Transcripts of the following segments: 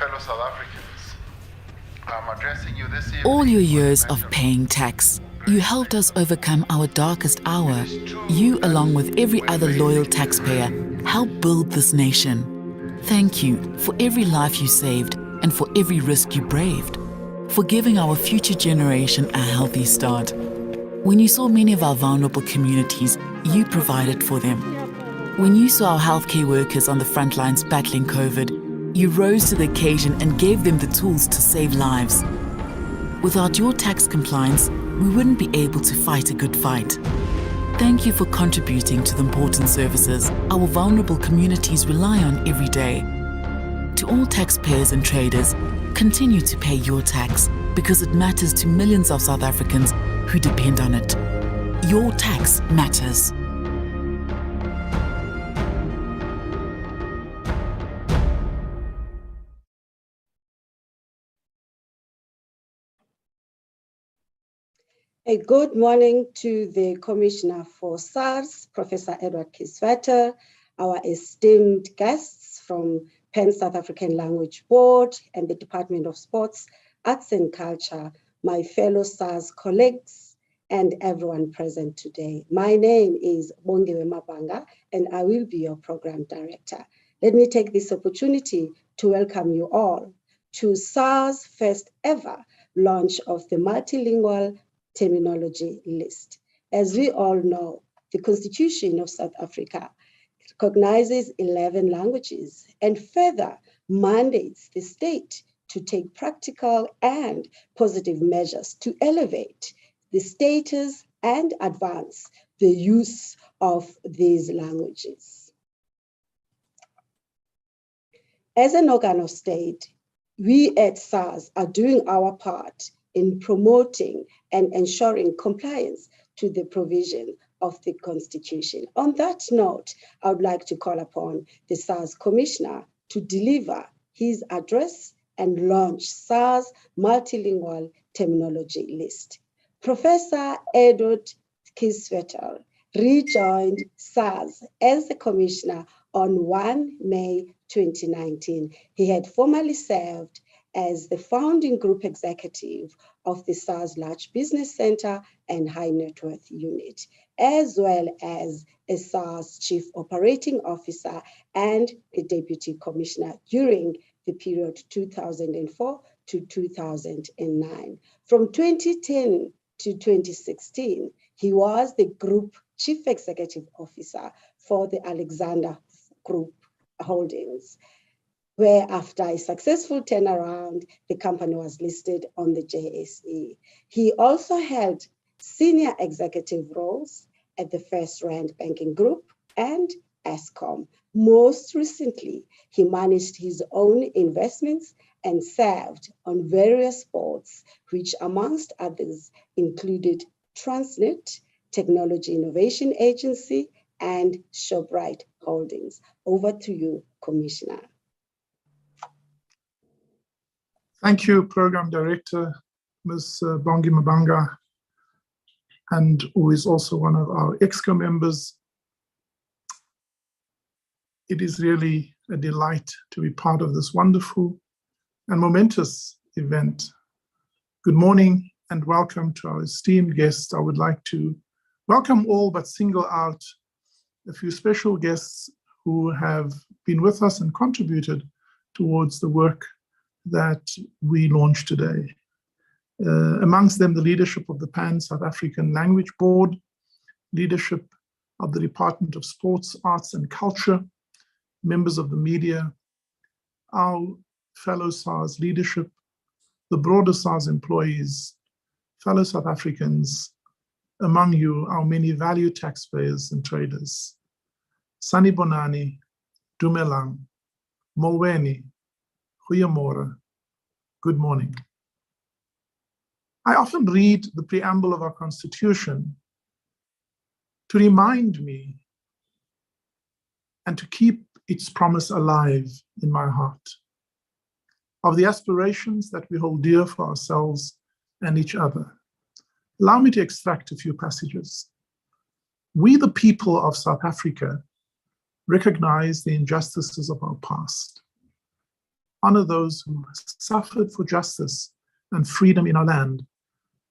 fellow South Africans, I'm addressing you this evening. All your years of paying tax, you helped us overcome our darkest hour. You, along with every other loyal taxpayer, helped build this nation. Thank you for every life you saved and for every risk you braved, for giving our future generation a healthy start. When you saw many of our vulnerable communities, you provided for them. When you saw our healthcare workers on the front lines battling COVID, you rose to the occasion and gave them the tools to save lives. Without your tax compliance, we wouldn't be able to fight a good fight. Thank you for contributing to the important services our vulnerable communities rely on every day. To all taxpayers and traders, continue to pay your tax because it matters to millions of South Africans who depend on it. Your tax matters. A good morning to the Commissioner for SARS, Professor Edward Kiswater, our esteemed guests from Pan South African Language Board and the Department of Sports, Arts and Culture, my fellow SARS colleagues, and everyone present today. My name is Bongiwe Mabanga, and I will be your program director. Let me take this opportunity to welcome you all to SARS' first ever launch of the Multilingual Terminology list. As we all know, the Constitution of South Africa recognizes 11 languages and further mandates the state to take practical and positive measures to elevate the status and advance the use of these languages. As an organ of state, we at SARS are doing our part in promoting and ensuring compliance to the provision of the Constitution. On that note, I would like to call upon the SARS Commissioner to deliver his address and launch SARS Multilingual Terminology list. Professor Edward Kiswater rejoined SARS as the Commissioner on 1 May 2019. He had formerly served as the founding group executive of the SARS Large Business Center and High Net Worth Unit, as well as a SARS Chief Operating Officer and a Deputy Commissioner during the period 2004 to 2009. From 2010 to 2016, he was the Group Chief Executive Officer for the Alexander Group Holdings, where after a successful turnaround, the company was listed on the JSE. He also held senior executive roles at the First Rand Banking Group and Eskom. Most recently, he managed his own investments and served on various boards, which amongst others included Transnet, Technology Innovation Agency, and ShopRite Holdings. Over to you, Commissioner. Thank you, Program Director, Ms. Bongi Mabanga, and who is also one of our EXCO members. It is really a delight to be part of this wonderful and momentous event. Good morning and welcome to our esteemed guests. I would like to welcome all but single out a few special guests who have been with us and contributed towards the work that we launched today. Amongst them, the leadership of the Pan South African Language Board, leadership of the Department of Sports, Arts and Culture, members of the media, our fellow SARS leadership, the broader SARS employees, fellow South Africans, among you, our many valued taxpayers and traders. Sanibonani, Dumelang, Molweni, Goeiemorgen, good morning. I often read the preamble of our Constitution to remind me and to keep its promise alive in my heart of the aspirations that we hold dear for ourselves and each other. Allow me to extract a few passages. We, the people of South Africa, recognize the injustices of our past. honor those who suffered for justice and freedom in our land,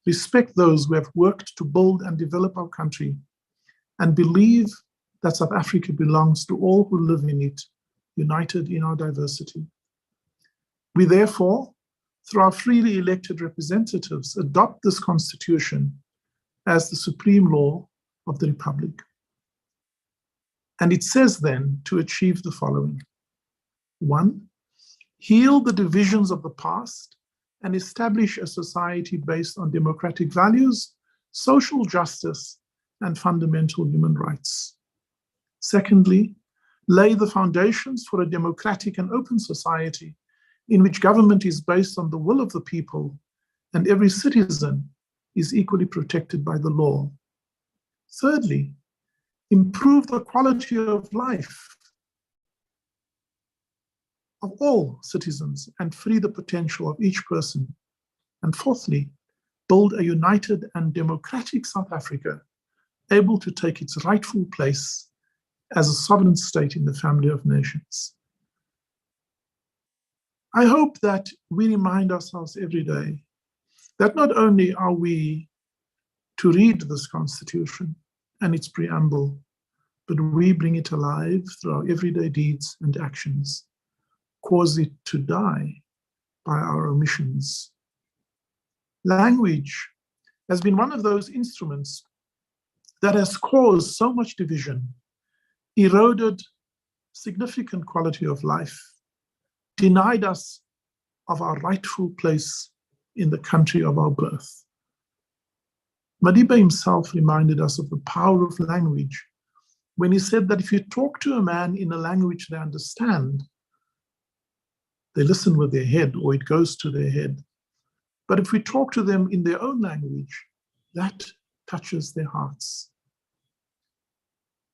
respect those who have worked to build and develop our country, and believe that South Africa belongs to all who live in it, united in our diversity. We therefore, through our freely elected representatives, adopt this Constitution as the supreme law of the Republic. And it says then to achieve the following. 1, heal the divisions of the past and establish a society based on democratic values, social justice, and fundamental human rights. Secondly, lay the foundations for a democratic and open society in which government is based on the will of the people and every citizen is equally protected by the law. Thirdly, improve the quality of life of all citizens and free the potential of each person. And fourthly, build a united and democratic South Africa able to take its rightful place as a sovereign state in the family of nations. I hope that we remind ourselves every day that not only are we to read this Constitution and its preamble, but we bring it alive through our everyday deeds and actions, cause it to die by our omissions. Language has been one of those instruments that has caused so much division, eroded significant quality of life, denied us of our rightful place in the country of our birth. Madiba himself reminded us of the power of language when he said that if you talk to a man in a language they understand, they listen with their head or it goes to their head. But if we talk to them in their own language, that touches their hearts.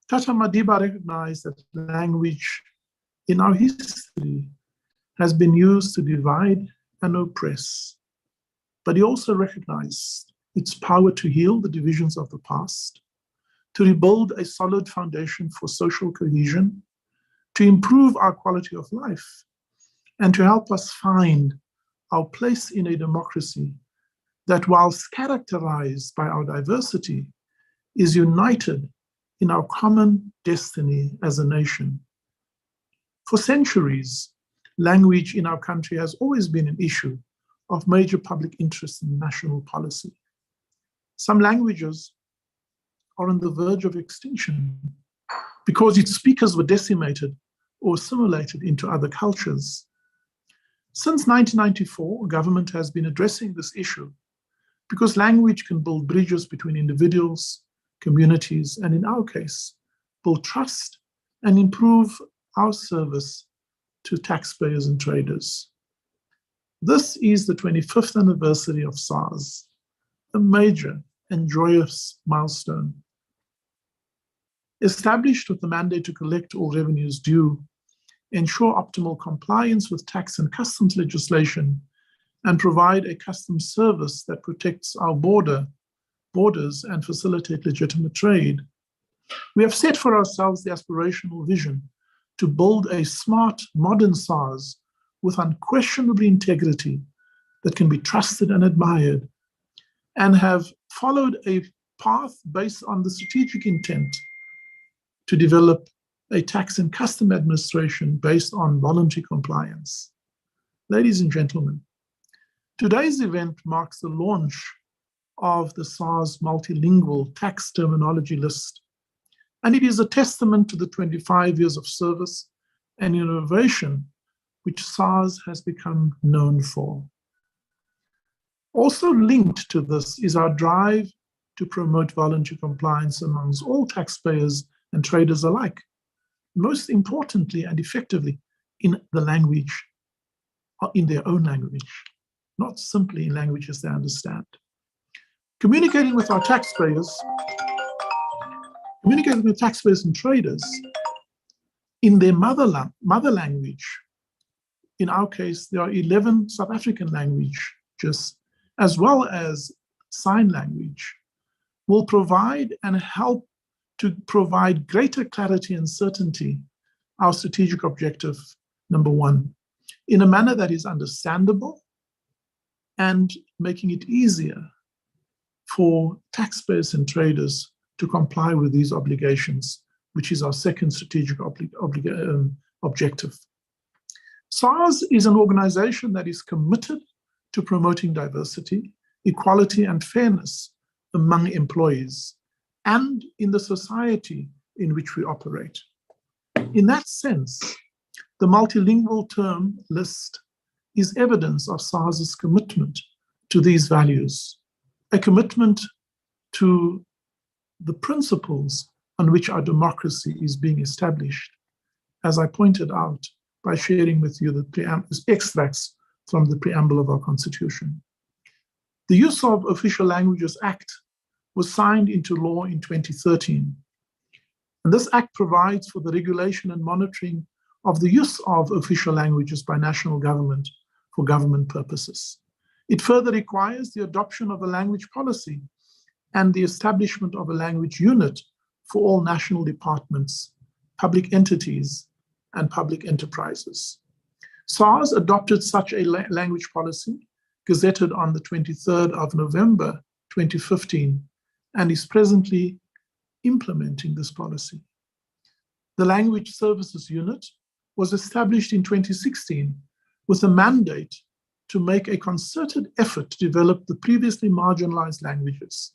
Tata Madiba recognized that language in our history has been used to divide and oppress, but he also recognized its power to heal the divisions of the past, to rebuild a solid foundation for social cohesion, to improve our quality of life, and to help us find our place in a democracy that, whilst characterized by our diversity, is united in our common destiny as a nation. For centuries, language in our country has always been an issue of major public interest in national policy. Some languages are on the verge of extinction because its speakers were decimated or assimilated into other cultures. Since 1994, government has been addressing this issue because language can build bridges between individuals, communities, and in our case, build trust and improve our service to taxpayers and traders. This is the 25th anniversary of SARS, a major and joyous milestone. Established with the mandate to collect all revenues due, ensure optimal compliance with tax and customs legislation, and provide a customs service that protects our borders and facilitate legitimate trade. We have set for ourselves the aspirational vision to build a smart, modern SARS with unquestionable integrity that can be trusted and admired, and have followed a path based on the strategic intent to develop a tax and custom administration based on voluntary compliance. Ladies and gentlemen, today's event marks the launch of the SARS Multilingual Tax Terminology List, and it is a testament to the 25 years of service and innovation which SARS has become known for. Also linked to this is our drive to promote voluntary compliance amongst all taxpayers and traders alike, most importantly and effectively in the language, or in their own language, not simply in languages they understand. Communicating with taxpayers and traders in their mother language. In our case, there are 11 South African languages, as well as sign language, will provide and help to provide greater clarity and certainty, our strategic objective, number one, in a manner that is understandable and making it easier for taxpayers and traders to comply with these obligations, which is our second strategic objective. SARS is an organization that is committed to promoting diversity, equality, and fairness among employees and in the society in which we operate. In that sense, the multilingual term list is evidence of SARS's commitment to these values, a commitment to the principles on which our democracy is being established, as I pointed out by sharing with you the extracts from the preamble of our Constitution. The Use of Official Languages Act was signed into law in 2013. And this act provides for the regulation and monitoring of the use of official languages by national government for government purposes. It further requires the adoption of a language policy and the establishment of a language unit for all national departments, public entities, and public enterprises. SARS adopted such a language policy, gazetted on the 23rd of November 2015, and is presently implementing this policy. The Language Services Unit was established in 2016 with a mandate to make a concerted effort to develop the previously marginalized languages.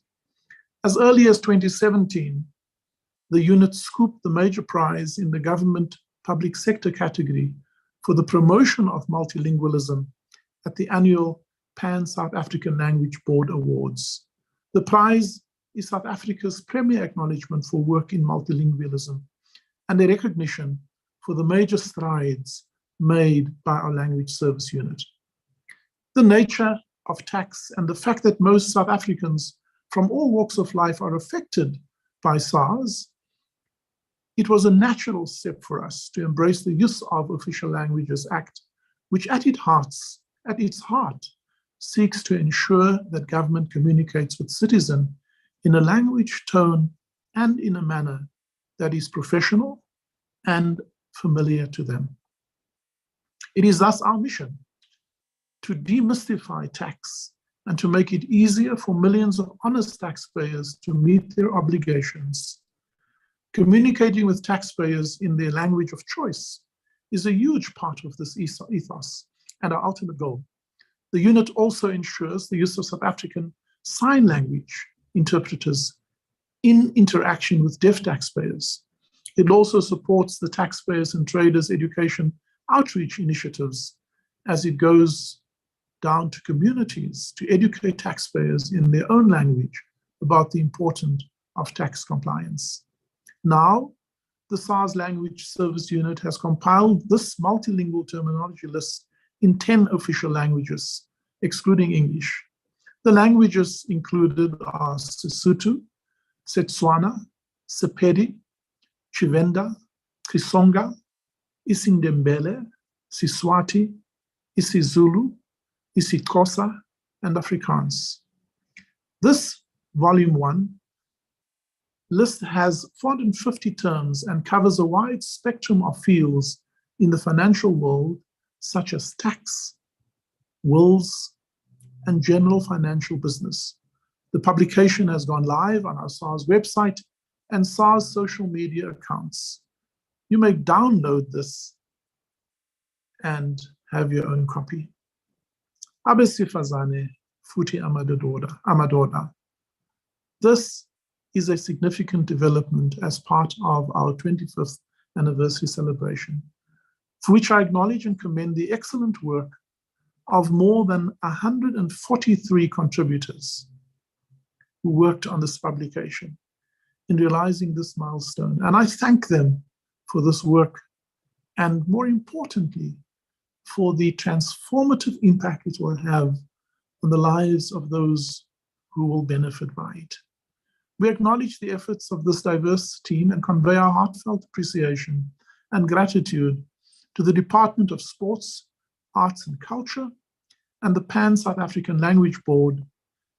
As early as 2017, the unit scooped the major prize in the government public sector category for the promotion of multilingualism at the annual Pan-South African Language Board Awards. The prize is South Africa's premier acknowledgement for work in multilingualism and a recognition for the major strides made by our language service unit. The nature of tax and the fact that most South Africans from all walks of life are affected by SARS, it was a natural step for us to embrace the Use of Official Languages Act, which at its heart seeks to ensure that government communicates with citizens in a language, tone, and in a manner that is professional and familiar to them. It is thus our mission to demystify tax and to make it easier for millions of honest taxpayers to meet their obligations. Communicating with taxpayers in their language of choice is a huge part of this ethos and our ultimate goal. The unit also ensures the use of South African Sign Language interpreters in interaction with deaf taxpayers. It also supports the taxpayers and traders education outreach initiatives as it goes down to communities to educate taxpayers in their own language about the importance of tax compliance. Now, the SARS Language Service Unit has compiled this multilingual terminology list in 10 official languages, excluding English. The languages included are Sesotho, Setswana, Sepedi, Chivenda, Xitsonga, isiNdebele, Siswati, isiZulu, isiXhosa, and Afrikaans. This volume 1 list has 450 terms and covers a wide spectrum of fields in the financial world, such as tax, wills, and general financial business. The publication has gone live on our SARS website and SARS social media accounts. You may download this and have your own copy. Abesifazane futhi amadoda. This is a significant development as part of our 25th anniversary celebration, for which I acknowledge and commend the excellent work of more than 143 contributors who worked on this publication in realizing this milestone. And I thank them for this work and, more importantly, for the transformative impact it will have on the lives of those who will benefit by it. We acknowledge the efforts of this diverse team and convey our heartfelt appreciation and gratitude to the Department of Sports, Arts and Culture, and the Pan-South African Language Board,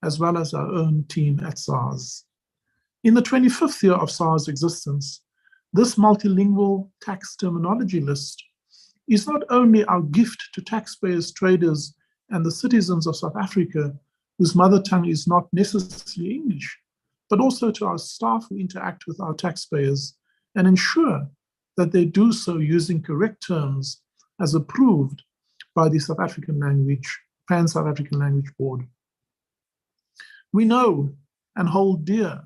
as well as our own team at SARS. In the 25th year of SARS existence, this multilingual tax terminology list is not only our gift to taxpayers, traders, and the citizens of South Africa, whose mother tongue is not necessarily English, but also to our staff who interact with our taxpayers and ensure that they do so using correct terms as approved by the South African Language, Pan-South African Language Board. We know and hold dear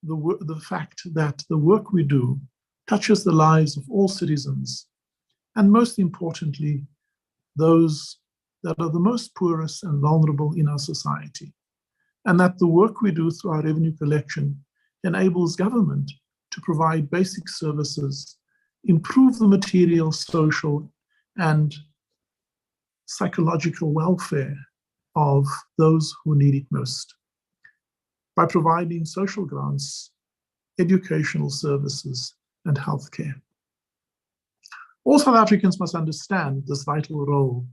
the fact that the work we do touches the lives of all citizens, and most importantly, those that are the most poorest and vulnerable in our society, and that the work we do through our revenue collection enables government to provide basic services, improve the material, social, and psychological welfare of those who need it most, by providing social grants, educational services, and healthcare. All South Africans must understand this vital role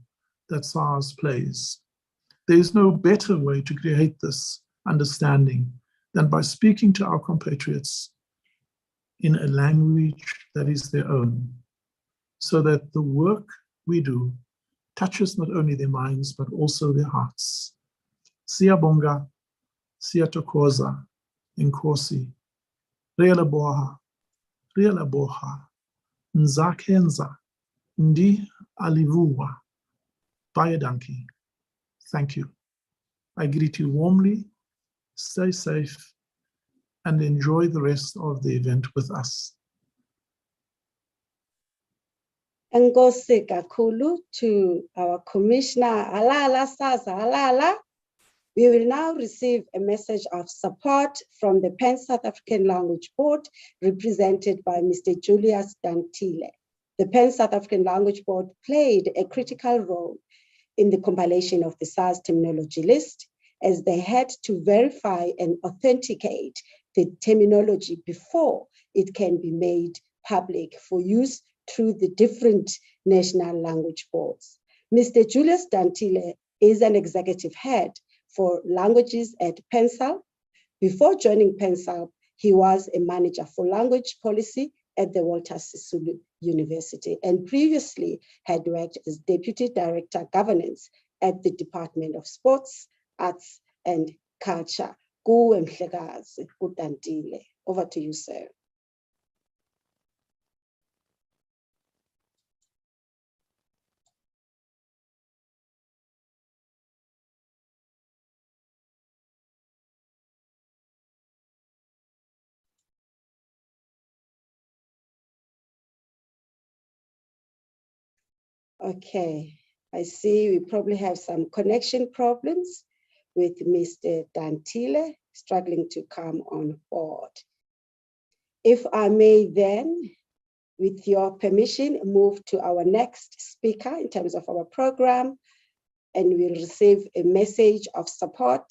that SARS plays. There is no better way to create this understanding than by speaking to our compatriots in a language that is their own, so that the work we do touches not only their minds, but also their hearts. Siyabonga, siyatokoza, inkosi, Realaboha, Nzakenza, Ndi Alivuwa, Bayadanki. Thank you. I greet you warmly, stay safe, and enjoy the rest of the event with us. Enkosi kakhulu to our Commissioner, Halala SARS, Halala. We will now receive a message of support from the Pan-South African Language Board, represented by Mr. Julius Dantile. The Pan-South African Language Board played a critical role in the compilation of the SARS terminology list, as they had to verify and authenticate the terminology before it can be made public for use through the different national language boards. Mr. Julius Dantile is an executive head for languages at PenSAL. Before joining PenSAL, he was a manager for language policy at the Walter Sisulu University, and previously had worked as Deputy Director Governance at the Department of Sports, Arts and Culture. Over to you, sir. Okay, I see we probably have some connection problems with Mr. Dantile, struggling to come on board. If I may then, with your permission, move to our next speaker in terms of our program, and we'll receive a message of support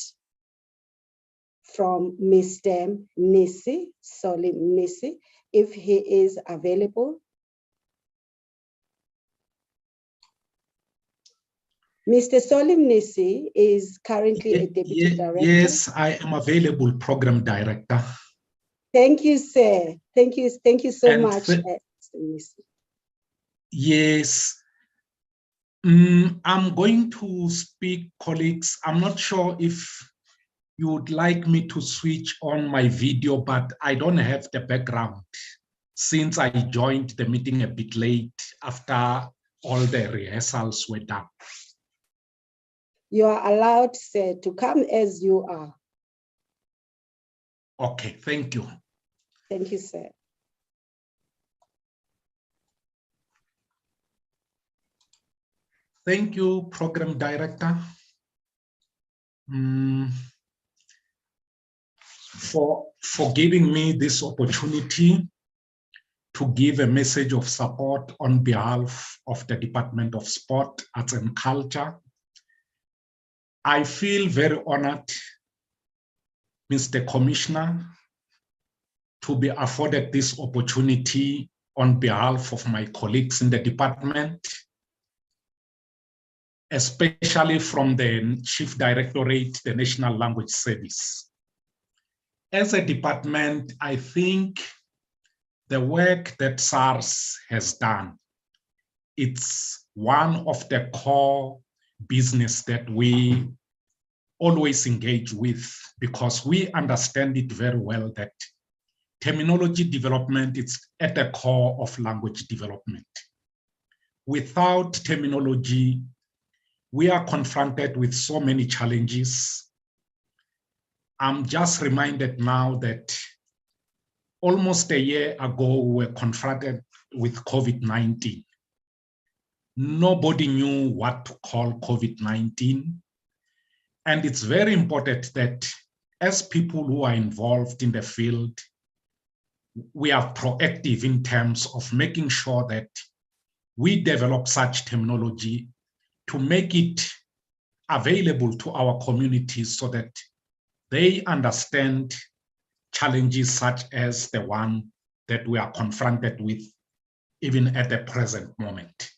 from Mr. Nisi, Solim Nisi, if he is available. Mr. Solim Nisi is currently a deputy director. Yes, I am available, program director. Thank you, sir. Thank you so much, Mr. Nisi. Yes, I'm going to speak, colleagues. I'm not sure if you would like me to switch on my video, but I don't have the background since I joined the meeting a bit late after all the rehearsals were done. You are allowed, sir, to come as you are. Okay, thank you. Thank you, sir. Thank you, program director, for giving me this opportunity to give a message of support on behalf of the Department of Sport, Arts and Culture. I feel very honored, Mr. Commissioner, to be afforded this opportunity on behalf of my colleagues in the department, especially from the Chief Directorate, the National Language Service. As a department, I think the work that SARS has done it's one of the core business that we always engage with, because we understand it very well that terminology development is at the core of language development. Without terminology, we are confronted with so many challenges. I'm just reminded now that almost a year ago, we were confronted with COVID-19. Nobody knew what to call COVID-19. And it's very important that as people who are involved in the field, we are proactive in terms of making sure that we develop such terminology to make it available to our communities so that they understand challenges such as the one that we are confronted with even at the present moment.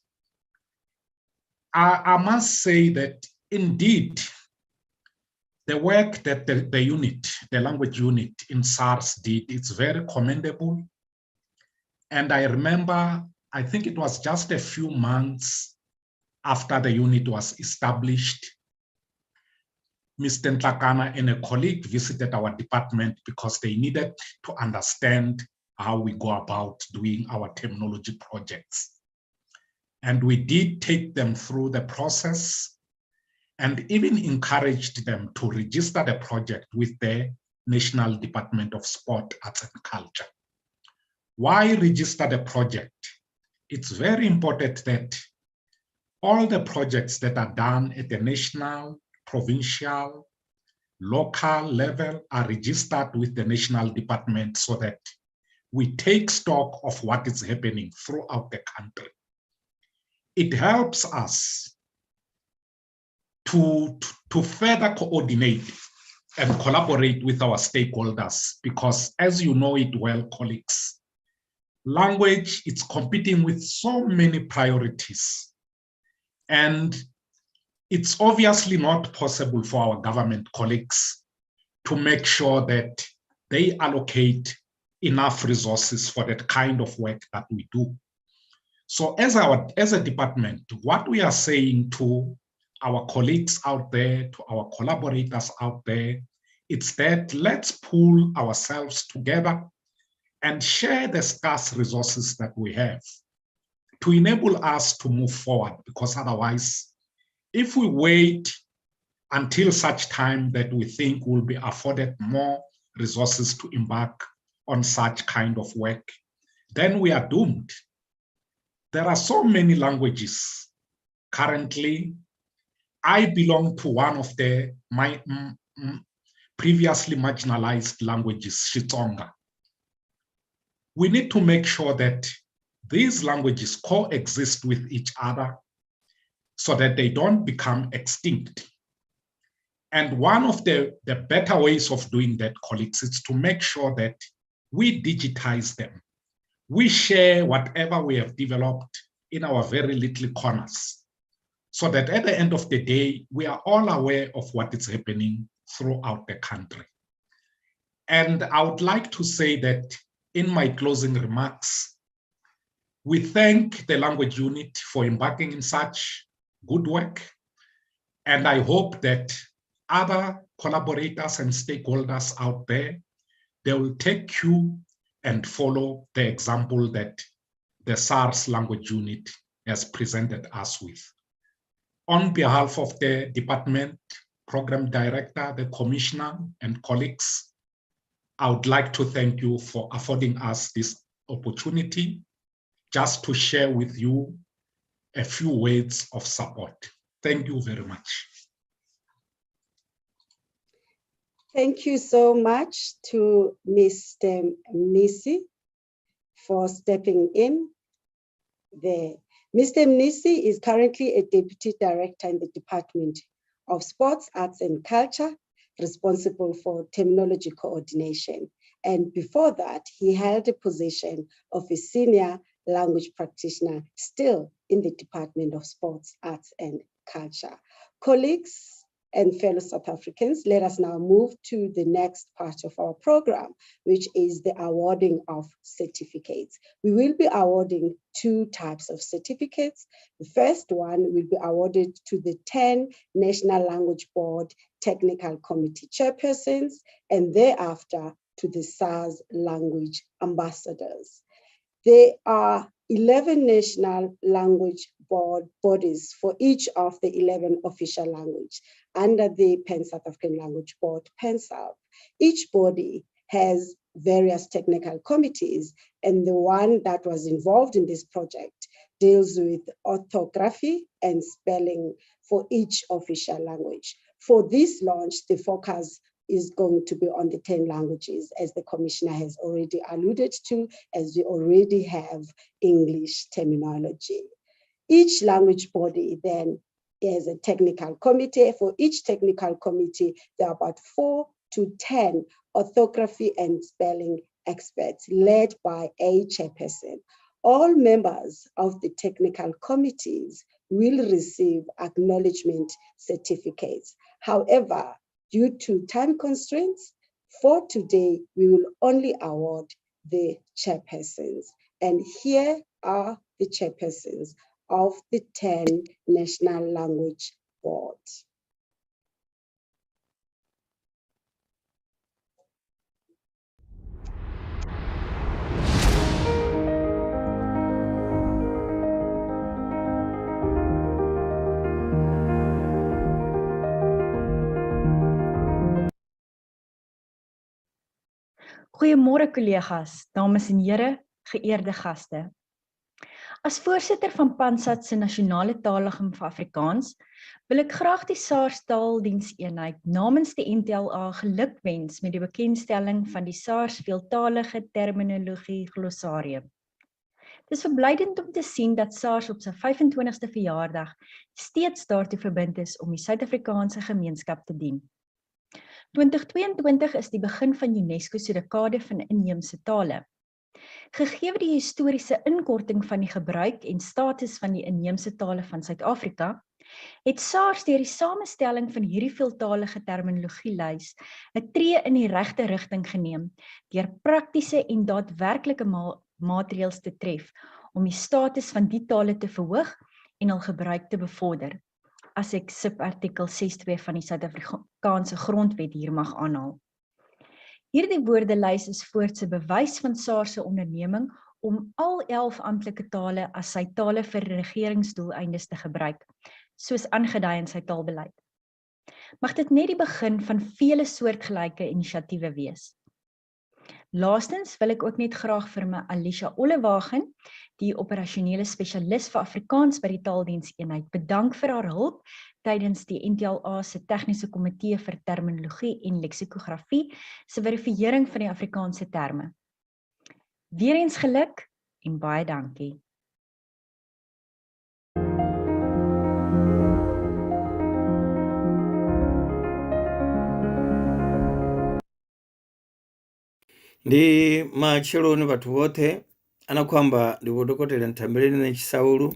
I must say that indeed, the work that the unit, the language unit in SARS did, it's very commendable. And I remember, I think it was just a few months after the unit was established, Mr. Ntlakana and a colleague visited our department because they needed to understand how we go about doing our terminology projects. And we did take them through the process and even encouraged them to register the project with the National Department of Sport, Arts and Culture. Why register the project? It's very important that all the projects that are done at the national, provincial, local level are registered with the national department so that we take stock of what is happening throughout the country. It helps us to further coordinate and collaborate with our stakeholders, because as you know it well, colleagues, language is competing with so many priorities. And it's obviously not possible for our government colleagues to make sure that they allocate enough resources for that kind of work that we do. So as a department, what we are saying to our colleagues out there, to our collaborators out there, it's that let's pull ourselves together and share the scarce resources that we have to enable us to move forward, because otherwise, if we wait until such time that we think we'll be afforded more resources to embark on such kind of work, then we are doomed. There are so many languages. Currently, I belong to one of the previously marginalized languages, Xitsonga. We need to make sure that these languages coexist with each other so that they don't become extinct. And one of the better ways of doing that, colleagues, is to make sure that we digitize them. We share whatever we have developed in our very little corners, so that at the end of the day, we are all aware of what is happening throughout the country. And I would like to say that in my closing remarks, we thank the language unit for embarking in such good work. And I hope that other collaborators and stakeholders out there, they will take cue and follow the example that the SARS language unit has presented us with. On behalf of the department, program director, the commissioner, and colleagues, I would like to thank you for affording us this opportunity just to share with you a few words of support. Thank you very much. Thank you so much to Mr. Mnisi for stepping in there. Mr. Mnisi is currently a Deputy Director in the Department of Sports, Arts and Culture, responsible for terminology coordination. And before that, he held a position of a senior language practitioner still in the Department of Sports, Arts and Culture. Colleagues, and fellow South Africans, let us now move to the next part of our program, which is the awarding of certificates. We will be awarding 2 types of certificates. The first one will be awarded to the 10 National Language Board Technical Committee chairpersons, and thereafter to the SARS language ambassadors. There are 11 national language bodies for each of the 11 official language under the Pan-South African Language Board, PanSouth. Each body has various technical committees, and the one that was involved in this project deals with orthography and spelling for each official language. For this launch, the focus is going to be on the 10 languages, as the Commissioner has already alluded to, as we already have English terminology. Each language body then is a technical committee. For each technical committee, there are about 4 to 10 orthography and spelling experts led by a chairperson. All members of the technical committees will receive acknowledgement certificates. However, due to time constraints, for today, we will only award the chairpersons. And here are the chairpersons of the 10 National Language Boards. Goeiemôre collega's, dames en here, geëerde gaste. As voorsitter van PanSat se nasionale taalliggaam vir Afrikaans, wil ek graag die SARS taaldienseenheid namens die NTLA gelukwens met die bekendstelling van die SARS veeltalige terminologie glossarium. Dit is verblydend om te sien dat SARS op sy 25ste verjaardag steeds daartoe verbind is om die Suid-Afrikaanse gemeenskap te dien. 2022 is die begin van UNESCO se dekade van inheemse tale. Gegee die historiese inkorting van die gebruik en status van die inheemse tale van Suid-Afrika, het SARS deur die samestelling van hierdie veeltalige terminologielys 'n tree in die regte rigting geneem deur praktiese en daadwerklike maatreëls te tref om die status van die tale te verhoog en hul gebruik te bevorder, as ek subartikel 6.2 van die Suid-Afrikaanse grondwet hier mag aanhaal. Hierdie woordelys is voorts 'n bewys van SARS se onderneming om al 11 amptelike tale as sy tale vir regeringsdoeleindes te gebruik, soos aangedui in sy taalbeleid. Mag dit net die begin van vele soortgelyke inisiatiewe wees. Laastens wil ek ook net graag vir my Alicia Ollewagen, die operasionele spesialis vir Afrikaans by die taaldienseenheid, bedank vir haar hulp tydens die NTLA se tegniese komitee vir terminologie en leksikografie se verifiering van die Afrikaanse terme. Weereens geluk en baie dankie. Ndi macheloni vathu vothe anakhwamba ndi vudokotela Ntambeleni Nechisaulu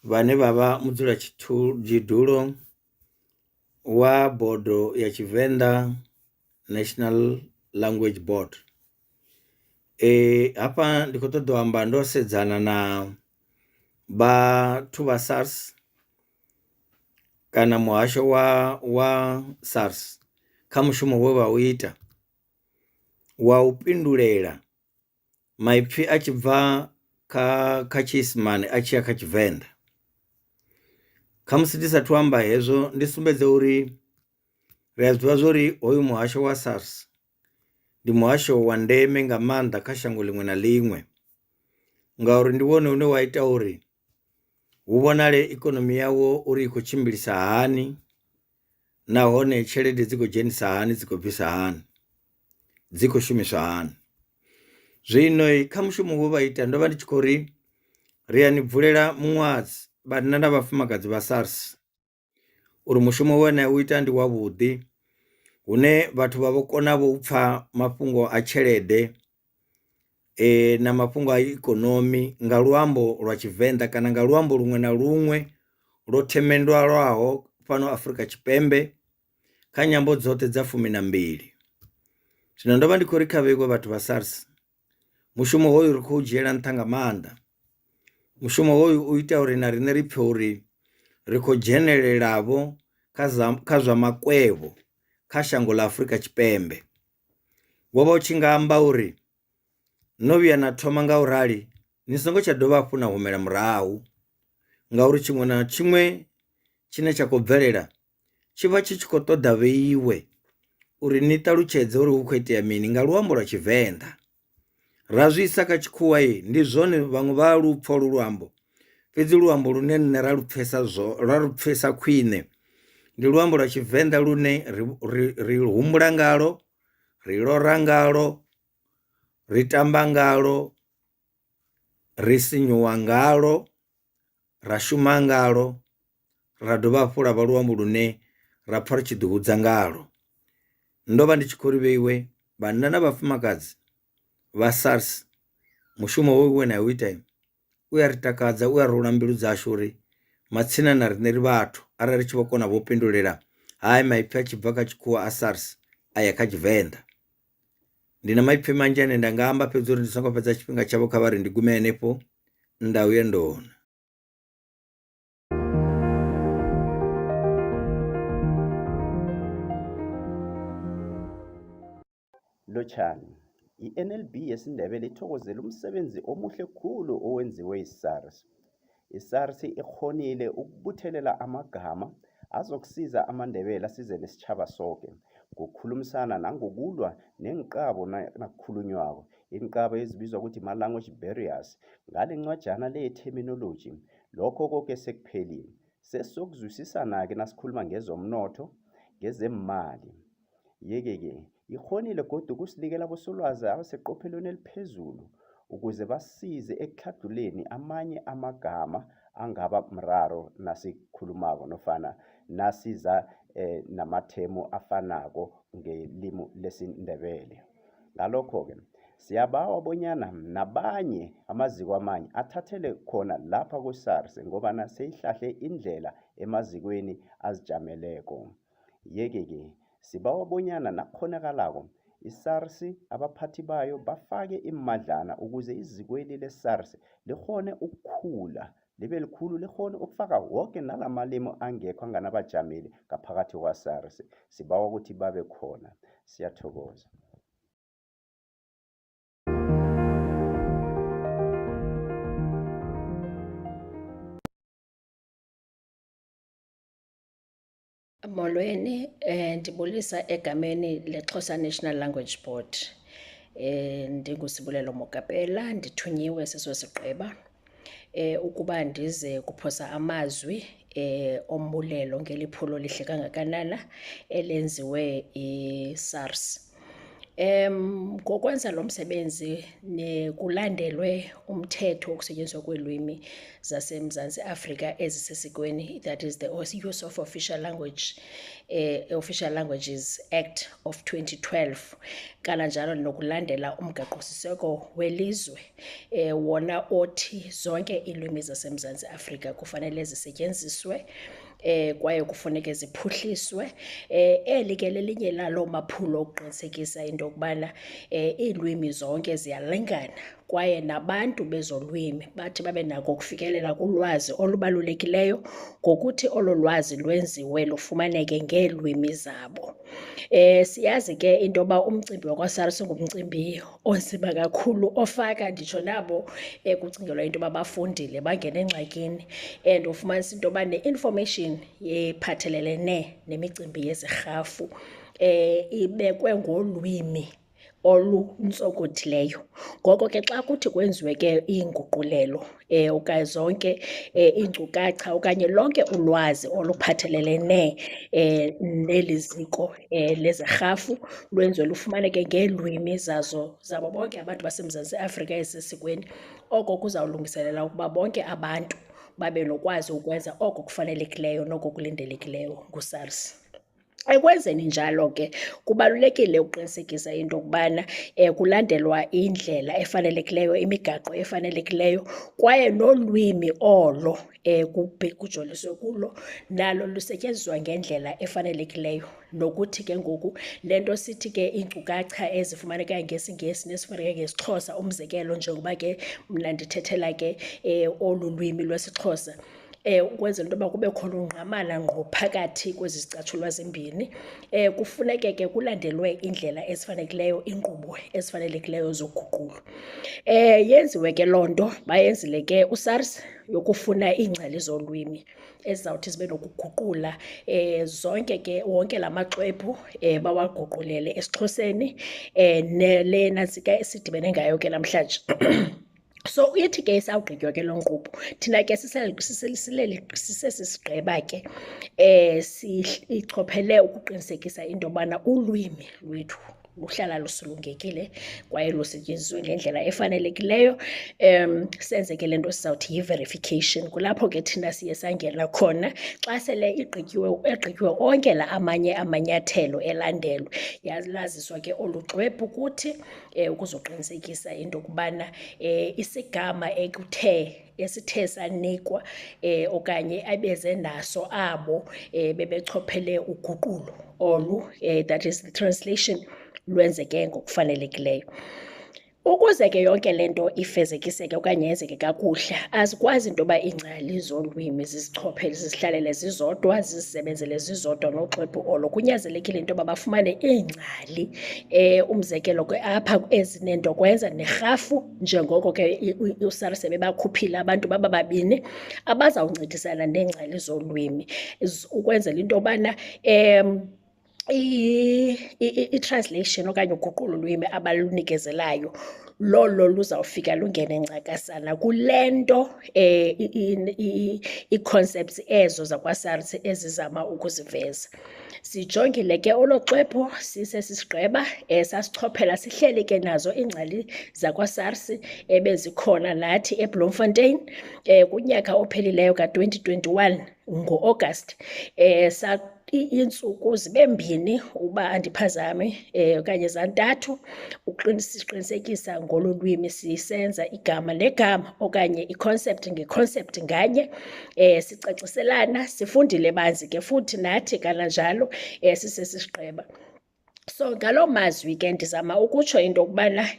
vane vava mudzula chidulo wa bodo ya Tshivenda National Language Board. Hapa ndiko ṱoḓa amba ndo sedzana na vhathu vha SARS kana muhasho wa SARS kha mushumo we vha u ita wa u pindulela maipfi a tshi bva kha tshiisimane a tshi ya kha Tshivenda. Kha musi ndi sathu amba hezwo ndi sumbedze uri ri a zwiḓivha zwori hoyu muhasho wa SARS ndi muhasho wa ndeme nga maanḓa kha shango ḽiṅwe na ḽiṅwe, ngauri ndi wone une wa ita uri hu vhonale ikonomi yawo uri i khou tshimbilisa hani, nahone tshelede dzi khou dzhenisa hani, dzi khou bvisa hani, dzi khou shumiswa hani. Zwino kha mushumo wo vha ita ndo vha ndi tshi khou ri ri a ni bvulela muṅwadzi vhanna na vhafumakadzi vha SARS uri mushumo wone u ita ndi wavhuḓi, hune vhathu vha vho kona vho pfa mafhungo a tshelede na mafhungo a ikonomi nga luambo lwa Tshivenda kana nga luambo luṅwe na luṅwe lwo themendwaho fano Afrika Tshipembe kha nyambo dzoṱhe dza 12. Zwino ndo vha ndi khou ri khavhekwe vhathu vha SARS, mushumo hoyu ri khou dzhiela nṱha nga maanḓa. Mushumo hoyu u ita uri na riṋe ri pfhe uri ri khou dzhenelela kha zwa makwevho kha shango ḽa Afrika Tshipembe. Wo vha u tshi nga amba uri no vhuya na thoma nga u rali ni songo tsha dovha hafhu na humela murahu, ngauri tshiṅwe na tshiṅwe tshine tsha khou bvelela tshi vha tshi khou ṱoḓa vheiwe uri ni ṱalutshedze uri hu khou itea mini nga luambo lwa Tshivenḓa. Ra zwi isa kha tshikhuwa ndi zwone vhaṅwe vha lupfa olu luambo, fhedzi luambo lune nne ra lupfesa khwine ndi luambo lwa Tshivenḓa lune ri humbula ngalo, ri lora ngalo, ri tamba ngalo, ri sinyuwa ngalo, ra shuma ngalo, ra dovha hafhu lwa vha luambo lune ra pfha ri tshi ḓihudza ngalo. Ndo vha ndi tshi khou ri vheiwe vhanna na vhafumakadzi vha SARS, mushumo hoyu we na u ita u ya ri takadza, u ya rula mbilu dzashu uri matsina na riṋe ri vhathu arali ri tshi vho kona vho pindulela hayi maipfi a tshi bva kha tshikhuwa a SARS a ya kha Tshivenḓa. Ndi na maipfi manzhi ane nda nga amba, fhedzi uri ndi songo fhedza tshifhinga tshavho kha vha ri ndi gume henefho nda uya ndona. Lotshani, i-NLB yesiNdebele ithokozela umsebenzi omuhle khulu owenziwe yi-SARS. I-SARS ikhonile ukubuthelela amagama azokusiza amaNdebele asize nesitjhaba sonke ngokukhulumisana nangokulwa nenqabo nakukhulunywako, inqabo ezibizwa ukuthi ma-language barriers. Ngale ncwajana le-terminology, lokho konke sekuphelile. Sesizokuzwisisana-ke nasikhuluma ngezomnotho, ngezemali. Yeke-ke ikhonile kodwa ukusinikela abosolwazi abaseqophelweni eliphezulu ukuze basize ekuhladluleni amanye amagama angaba mraro nasikhulumako nofana nasiza namathemu afanako ngelimi lesiNdebele. Ngalokho-ke siyabawa bonyana nabanye amaziko amanye athathele khona lapha ku-SARS ngobana seyihlahle indlela emazikweni azijameleko. Yeke-ke sibawa bonyana nakukhonakalako i-SARS abaphathi bayo bafake imadlana ukuze izikweli le-SARS likhone ukukhula, libe likhulu, likhone ukufaka wonke nalamalimi angekho anganabajameli ngaphakathi kwa-SARS. Sibawa ukuthi babe khona. Siyathokoza. Molweni, ndibulisa egameni leXhosa National Language Board. Ndingusibulelo Mokapela, ndithunyiwe seso sigqeba ukuba ndize kuphosa amazwi ombulelo ngeliphulo lihle kangakanana elenziwe i-SARS. Ngokwenza lo msebenzi kulandelwe umthetho wokusetyenziswa kweelwimi zaseMzantsi Afrika ezisesikweni, that is the Use of Official Languages Act of 2012, kananjalo nokulandela umgaqo-siseko welizwe wona othi zonke iilwimi zaseMzantsi Afrika kufanele zisetyenziswe kwaye kufuneke ziphuhliswe. Eli ke lelinye lalo maphulo okuqinisekisa into yokubana iilwimi zonke ziyalingana kwaye nabantu bezolwimi bathi babe nako ukufikelela kulwazi olubalulekileyo ngokuthi olo lwazi lwenziwe lufumaneke ngeelwimi zabo. Siyazi ke into yoba umcimbi wakwa-SARS ngumcimbi onzima kakhulu ofaka nditsho nabo kucingelwa into yoba bafundile bangena engxakini, and ufumanisa into yoba ne-information ephathelelene nemicimbi yezirhafu ibekwe ngolwimi oluntsokothileyo. Ngoko ke xa kuthi kwenziwe ke iinguqulelo okanye zonke iinkcukacha okanye lonke ulwazi oluphathelelene neli ziko lezirhafu lwenziwe lufumaneke ngeelwimi zabo bonke abantu baseMzantsi Afrika ezisesikweni, oko kuzawulungiselela ukuba bonke abantu babe nokwazi ukwenza oko kufanelekileyo noko kulindelekileyo ngu-SARS. Ekwenzeni njalo ke kubalulekile ukuqinisekisa into yokubana kulandelwa indlela efanelekileyo, imigaqo efanelekileyo, kwaye nolwimi olo kujoliswe kulo nalo lusetyenziswa ngendlela efanelekileyo. Nokuthi ke ngoku le nto sithi ke iinkcukacha ezifumanekayo ngesiNgesi nezifumaneka ngesiXhosa, umzekelo njengoba ke mna ndithethela ke olu lwimi lwesiXhosa, ukwenzela into yoba kube khona ungqamana ngqo phakathi kwezi zicatshulwa zimbini, kufuneke ke kulandelwe indlela ezifanelekileyo, iinkqubo ezifanelekileyo zoguqulo. Yenziwe ke loo nto, bayenzile ke uSARS yokufuna iingcali zolwimi ezizawuthi zibe nokuguqula zonke ke wonke la maxwebhu bawaguqulele esiXhoseni, nale nantsika esidibene ngayo ke namhlanje. So ithi ke isawugqitywa ke loo nkqubo, thina ke sisesisigqiba ke sichophele ukuqinisekisa into yobana ulwimi lwethu luhlala lusulungekile kwaye lusetyenziswe ngendlela efanelekileyo. Senze ke le nto sizawuthi yi-verification. Kulapho ke thina siye sangena khona xa sele egqityiwe onke la amanye amanyathelo elandelwe, yalaziswa ke olu xwebhu kuthi ukuzoqinisekisa into yokubana isigama esithe sanikwa okanye abeze naso abo bebechophele uguqulo olu, that is the translation, lwenzeke ngokufanelekileyo. Ukuze ke yonke le nto ifezekiseke okanye yenzeke kakuhle, azikwazi into yoba iingcali zolwimi zizichophele, zizihlalele zizodwa, zizisebenzele zizodwa noxwebhu olo. Kunyanzelekile into yoba bafumane iingcali, umzekelo ke apha ezinentokwenza nerhafu, njengoko ke uSARS bebakhuphile abantu bababini abazawuncedisana neengcali zolwimi ukwenzela into yobana i-translation okanye uguqulo lwimi abalunikezelayo lolo luzawufika lungene ncakasana kule nto ii-concepts ezo zakwaSARS ezizama ukuziveza. Sijongile ke olo xwebhu sisesigqiba, sasichophela sihleli ke nazo iingcali zakwaSARS ebezikhona nathi eBloemfontein kunyaka ophelileyo ka-2021 ngo-August. Iintsuku zibe mbini uba andiphazami okanye zantathu siqinisekisa ngolo lwimi, sisenza igama negama okanye i-concept nge-concept nganye, sicaciselana, sifundile banzi ke futhi nathi kananjalo sisesigqiba. So ngaloo mazwi ke ndizama ukutsho into yokubana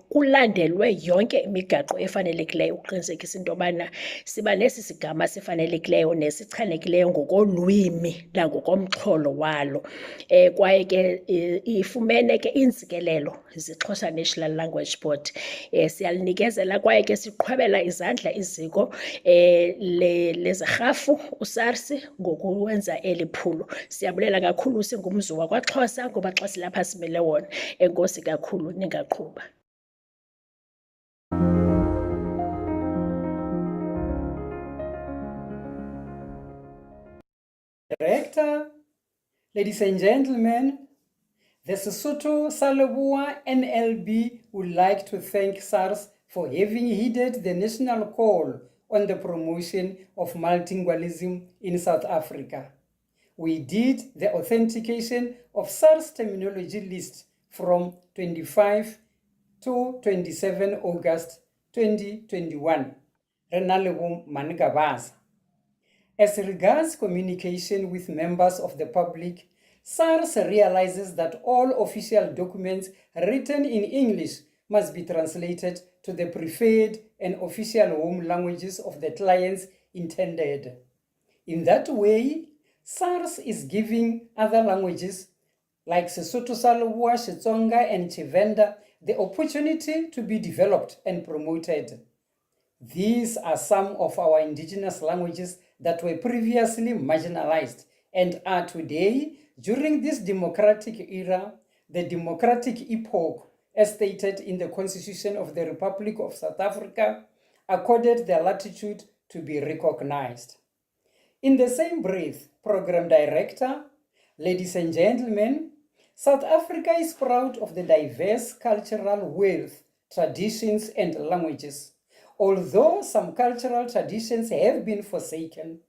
kulandelwe yonke imigaqo efanelekileyo ukuqinisekisa into yobana siba nesi sigama sifanelekileyo nesichanekileyo ngokolwimi nangokomxholo walo. Kwaye ke ifumene ke iintsikelelo ziXhosa National Language Board. Siyalinikezela kwaye ke siqhwabela izandla iziko lezerhafu uSARS ngokuwenza eli phulo. Siyabulela kakhulu, singumzi wakwaXhosa ngoba xa silapha simele wona. Enkosi kakhulu, ningaqhuba. Director, ladies and gentlemen, the Sesotho sa Leboa NLB would like to thank SARS for having heeded the national call on the promotion of multilingualism in South Africa. We did the authentication of SARS terminology list from 25 to 27 August 2021. Renalebo Mangabaza. As regards communication with members of the public, SARS realizes that all official documents written in English must be translated to the preferred and official home languages of the clients intended. In that way, SARS is giving other languages like Sesotho sa Leboa, Xitsonga, and Tshivenda the opportunity to be developed and promoted. These are some of our indigenous languages that were previously marginalized and are today, during this democratic era, the democratic epoch, as stated in the Constitution of the Republic of South Africa, accorded the latitude to be recognized. In the same breath, Program Director, ladies and gentlemen, South Africa is proud of the diverse cultural wealth, traditions, and languages. Although some cultural traditions have been forsaken,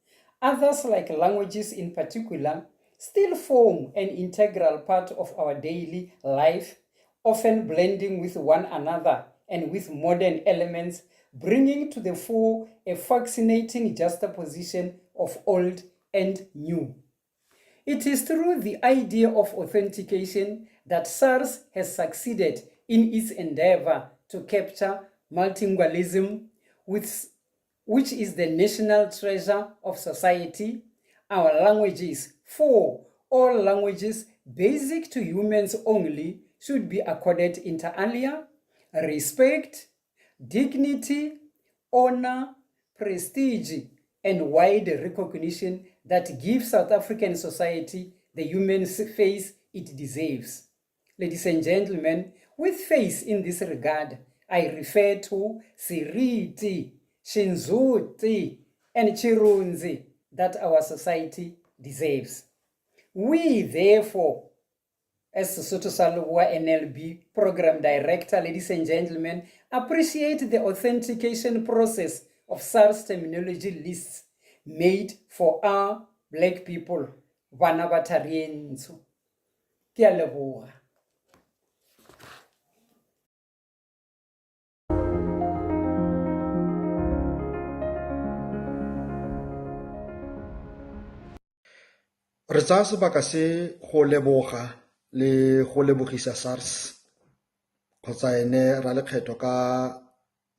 others, like languages in particular, still form an integral part of our daily life, often blending with one another and with modern elements, bringing to the fore a fascinating juxtaposition of old and new. It is through the idea of authentication that SARS has succeeded in its endeavor to capture multilingualism, which is the national treasure of society. Our languages, for all languages basic to humans only, should be accorded inter alia, respect, dignity, honor, prestige, and wide recognition that gives South African society the human face it deserves. Ladies and gentlemen, with face in this regard, I refer to Siriti, Shinzuti, and Chirunzi that our society deserves. We, therefore, as Sesotho sa Leboa NLB Program Director, ladies and gentlemen, appreciate the authentication process of SARS terminology lists made for our Black people. Bana ba Tharientsho. Ke a leboga. Re tsaya sebaka se go leboga le go lebogisa SARS kgotsa ene ra lekgetho ka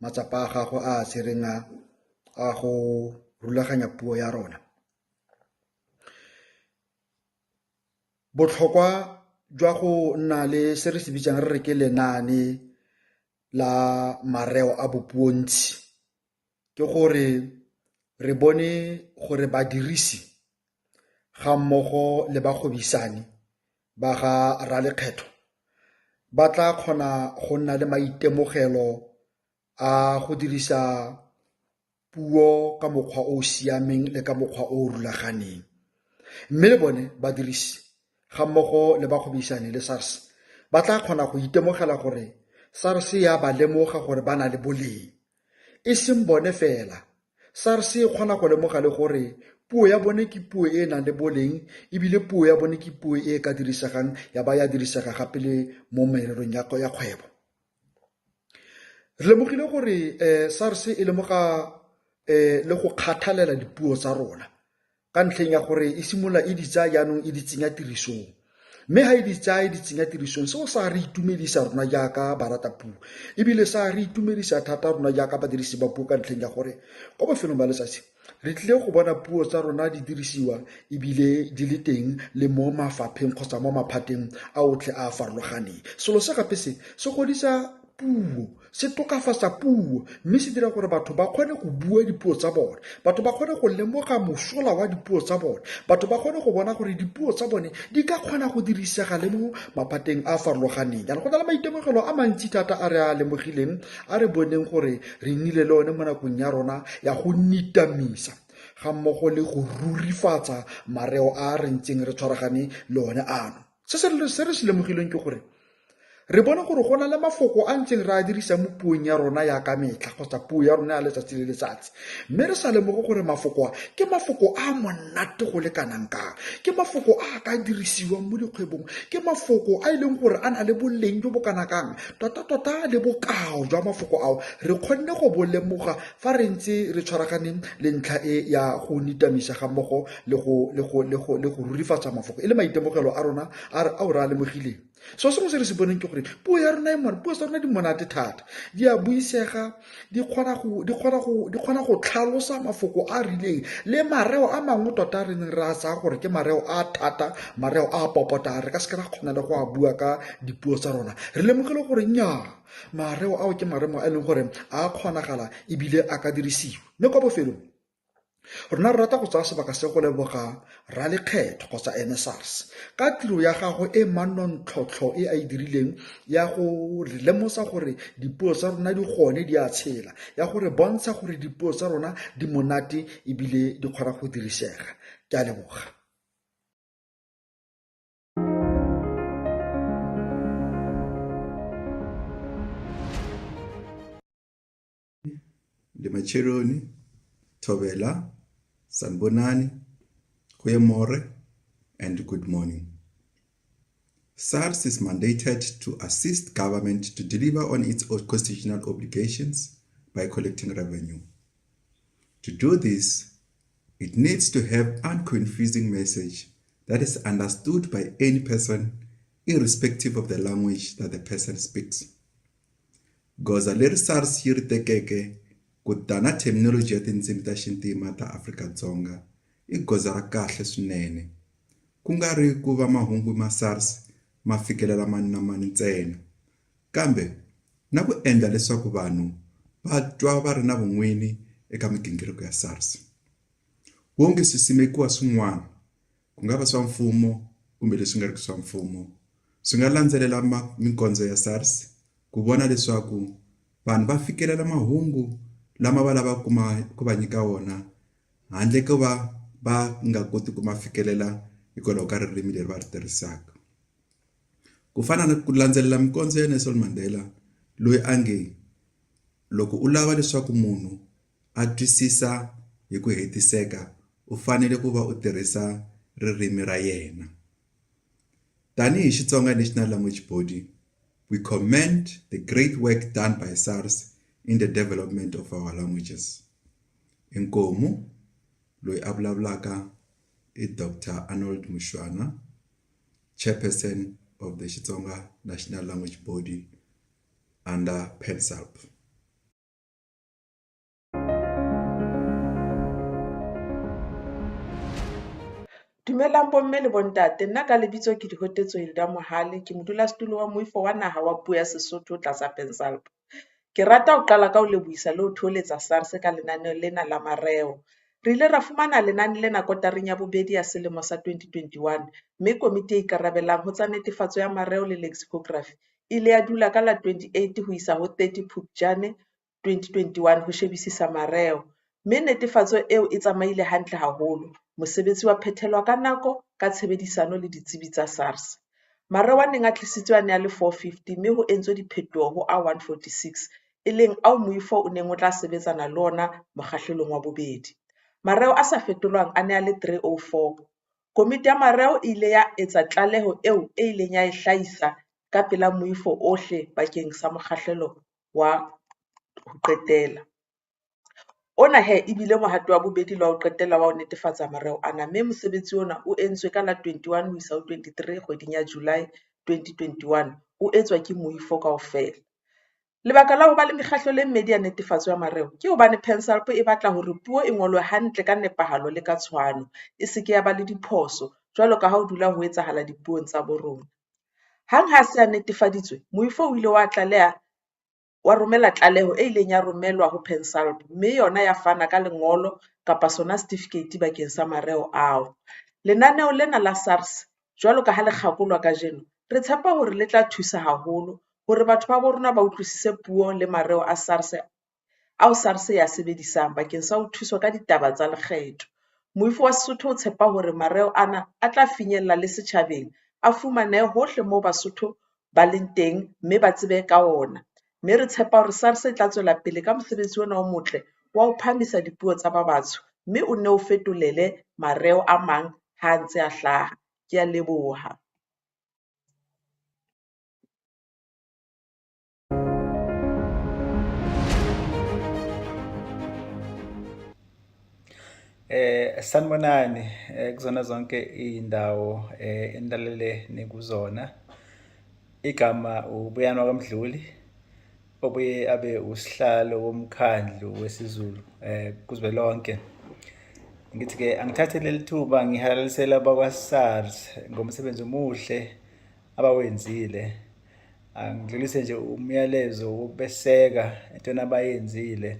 matsapa a gago a tsereng a go rulaganya puo ya rona. Botlhokwa jwa go nna le se re se bitsang re re ke lenaane la mareo a bopuontshi ke gore re bone gore badirisi ga mmogo le bagwebisani ba ga ralekgetho ba tla kgona go nna le maitemogelo a go dirisa puo ka mokgwa o o siameng le ka mokgwa o o rulaganeng. Mme le bone badirisi ga mmogo le bagwebisani le SARS ba tla kgona go itemogela gore SARS ya ba lemoga gore ba na le boleng. E seng bone fela, SARS e kgona go lemoga le gore puo ya bone ke puo e nang le boleng, ebile puo ya bone ke puo e ka dirisegang ya ba ya dirisega gape le mo mererong ya kgwebo. Re lemogile gore SARS e lemoga le go kgathalela dipuo tsa rona ka ntlheng ya gore e simolola e di tsaya jaanong e di tsenya tirisong. Mme ha e di tsaya e di tsenya tirisong, seo sa re itumedisa rona jaaka baratapuo, ebile sa re itumedisa thata rona jaaka badirisi ba puo ka ntlheng ya gore ko bofelong ba letsatsi re tlile go bona puo tsa rona di dirisiwa ebile di le teng le mo mafapheng kgotsa mo maphateng a otlhe a a farologaneng. Selo se gape se godisa puo, se tokafatsa puo, mme se dira gore batho ba kgone go bua dipuo tsa bone, batho ba kgone go lemoga mosola wa dipuo tsa bone, batho ba kgone go bona gore dipuo tsa bone di ka kgona go dirisega le mo maphateng a a farologaneng. Jaanong go na le maitemogelo a mantsi thata a re a lemogileng, a re boneng gore re nnile le one mo nakong ya rona ya go nitamisa ga mmogo le go rurifatsa mareo a re ntseng re tshwaragane le one ano. Se re se lemogileng ke gore re bona gore go na le mafoko a ntseng re a dirisa mo puong ya rona ya ka metlha kgotsa puo ya rona ya letsatsi le letsatsi, mme re sa lemoge gore mafoko a ke mafoko a monate go le kanang kang, ke mafoko a ka dirisiwang mo dikgwebong, ke mafoko a e leng gore a na le boleng jo bo kana kang. Tota le bokao jwa mafoko ao re kgonne go bo lemoga fa re ntse re tshwaraganeng le ntlha e ya go nitamisa ga mmogo le go rurifatsa mafoko e le maitemogelo a rona a o re a lemogileng. So sengwe se re se boneng ke gore puo ya rona puo tsa rona di monate thata, di a buisega, di kgona go tlhalosa mafoko a rileng le mareo a mangwe tota re neng re a tsaya gore ke mareo a thata, mareo a popota re ka seke ra kgona le go a bua ka dipuo tsa rona. Re lemogile gore nnyaa, mareo ao ke mareo a leng gore a kgonagala ebile a ka dirisiwa. Mme kwa bofelong rona re rata go tsaya sebaka se go leboga ralekgetho kgotsa SARS ka tiro ya gago e mannontlhotlho e a e dirileng ya go re lemosa gore dipuo tsa rona di gone di a tshela, ya gore bontsha gore dipuo tsa rona di monate ebile di kgona go dirisega. Ke a leboga. Lemachironi, Thobela, Sanbonani, Kuyemore, and good morning. SARS is mandated to assist government to deliver on its constitutional obligations by collecting revenue. To do this, it needs to have unconfusing message that is understood by any person, irrespective of the language that the person speaks. Goza leri SARS yi ri tekeke ku dana terminology ya tindzimi ta xintima ta Afrika-Dzonga I goza ra kahle swinene. Ku nga ri ku va mahungu ma SARS ma fikelela mani na mani ntsena, kambe na ku endla leswaku vanhu va twa va ri na vun'wini eka migingiriko ya SARS. Wonge swi simekiwa swin'wana, ku nga va swa mfumo kumbe leswi nga ri swa mfumo, swi nga landzelela mikondzo ya SARS ku vona leswaku vanhu va fikelela mahungu lama va lava ku va nyika wona handle ko va nga koti ku ma fikelela hikwalaho ka ririmi leri va ri tirhisaka. Ku fana na ku landzelela mikondzo ya Nelson Mandela loyi a nge, loko u lava leswaku munhu a twisisa hi ku hetiseka u fanele ku va u tirhisa ririmi ra yena. Tanihi Xitsonga National Language Body, we commend the great work done by SARS in the development of our languages. Inkomu, loyi a vulavulaka I Dr. Arnold Mushwana, Chairperson of the Xitsonga National Language Body under PENSALP. Dumelang bomme le bontate, nna ka lebitso ke Dihotetswe Hilda Mohale, ke modulasetulo wa moifo wa naha wa puo ya Sesotho tlasa PENSALP. Ke rata ho qala ka ho lebohisa le ho thoholetsa SARS ka lenaneo lena la mareo. Re ile ra fumana lenane lena kotareng ya bobedi ya selemo sa 2021, mme komiti e ikarabellang ho tsa netefatso ya mareo le lexicography ile ya dula ka la 28 ho isa ho 30 Phupjane 2021 ho shebisisa mareo, mme netefatso eo e tsamaile hantle haholo. Mosebetsi wa phethelwa ka nako ka tshebedisano le ditsebi tsa SARS. Mareo a neng a tlisitswe a ne a le 450 mme ho entswe diphethoho ho a 146, e leng ao moifo o neng o tla sebetsana le ona mokgahlelong wa bobedi. Mareo a sa fetolwang a ne a le 304. Komiti ya mareo e ile ya etsa tlaleho eo e ileng ya e hlahisa ka pela moifo ohle bakeng sa mokgahlelo wa ho qetela. Ona ebile mohato wa bobedi la ho qetela wa ho netefatsa mareo ana, mme mosebetsi ona o entswe ka la 21 ho isa ho 23 kgweding ya July 2021, o etswa ke moifo kaofela. Lebaka la ho ba le mekgahlelo e mmedi ya netefatso ya mareo ke hobane PENSALP e batla hore puo e ngolwe hantle ka nepahalo le ka tshwano, e se ke ya ba le diphoso jwalo ka ha ho dula ho etsahala dipuong tsa bo rona. Hang ha se a netefaditswe, moifo o ile wa romela tlaleho e ileng ya romelwa ho PENSALP, mme yona ya fana ka lengolo kapa sona certificate bakeng sa mareo ao. Lenaneo lena la SARS, jwalo ka ha le kgakolwa kajeno, re tshepa hore le tla thusa haholo hore batho ba bo rona ba utlwisise puo le mareo a SARS ao SARS ya sebedisang bakeng sa ho thuswa ka ditaba tsa lekgetho. Moifo wa Sesotho o tshepa hore mareo ana a tla finyella le setjhabeng, a fumanehe hohle moo Basotho ba leng teng mme ba tsebe ka ona. Mme re tshepa hore SARS e tla tswela pele ka mosebetsi ona o motle wa ho phamisa dipuo tsa ba batsho, mme o nne o fetolele mareo a mang ha ntse a hlaha. Ke a leboha. Sanibonani kuzona zonke indawo enilalele nikuzona. Igama uBuyano kaMdluli, obuye abe usihlalo womkhandlu wesiZulu kuzwelonke. Ngithi ke angithathe leli thuba ngihalalisela abakwa SARS ngomsebenzi omuhle abawenzile. Angidlulise nje umyalezo wokubeseka entweni abayenzile.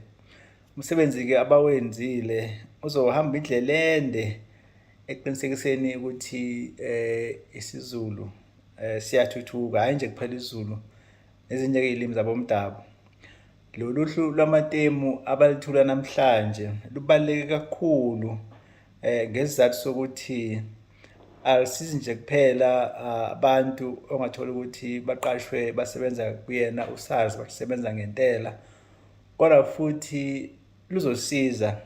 Umsebenzi ke abawenzile uzohamba indlela ende eqinisekiseni ukuthi isiZulu siyathuthuka, hayi nje kuphela isiZulu nezinye izilimi zabomdabu. Loluhlu lwamatemu abalithula namhlanje lubaluleke kakhulu ngesizathu sokuthi alisizi nje kuphela abantu ongathola ukuthi baqashwe basebenza kuyena uSARS basebenza ngentela, kodwa futhi luzosiza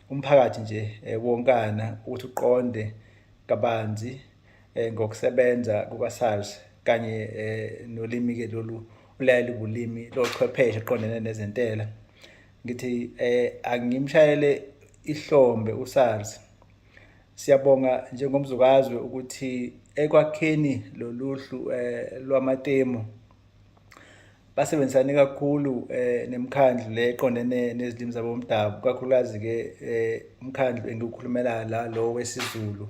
umphakathi nje wonkana ukuthi uqonde kabanzi ngokusebenza kuka-SARS kanye nolimi-ke lolu ulayeli bulimi lochwepheshe eqondene nezentela. Ngithi angimshayele ihlombe uSARS. Siyabonga njengomzukazwe ukuthi ekwakheni loluhlu lwamatemu basebenzisane kakhulu nemikhandlu le eqondene nezilimi zabomdabu, kakhulukazi-ke umkhandlu engiwukhulumela la lo wesiZulu,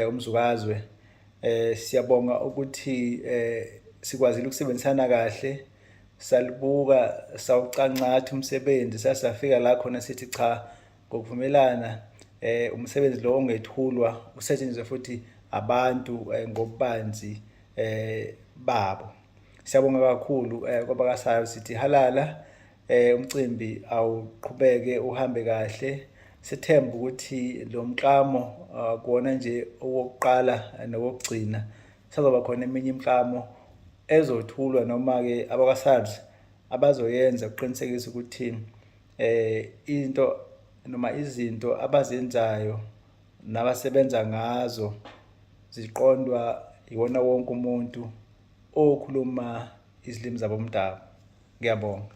umzukazwe. Siyabonga ukuthi sikwazile ukusebenzisana kahle, salibuka, sawucancatha umsebenzi, sasafika la khona sithi cha, ngokuvumelana umsebenzi lo ongethulwa usetshenziswe futhi abantu ngobubanzi babo. Siyabonga kakhulu kwabaka-SARS, sithi halala, umcimbi awuqhubeke uhambe kahle. Sithemba ukuthi lo mklamo akuwona nje owokuqala nowokugcina, sazoba khona eminye imklamo ezothulwa noma-ke abaka-SARS abazoyenza ukuqinisekisa ukuthi into noma izinto abazenzayo nabasebenza ngazo ziqondwa iwona wonke umuntu okhuluma izilimi zabomdabu. Ngiyabonga.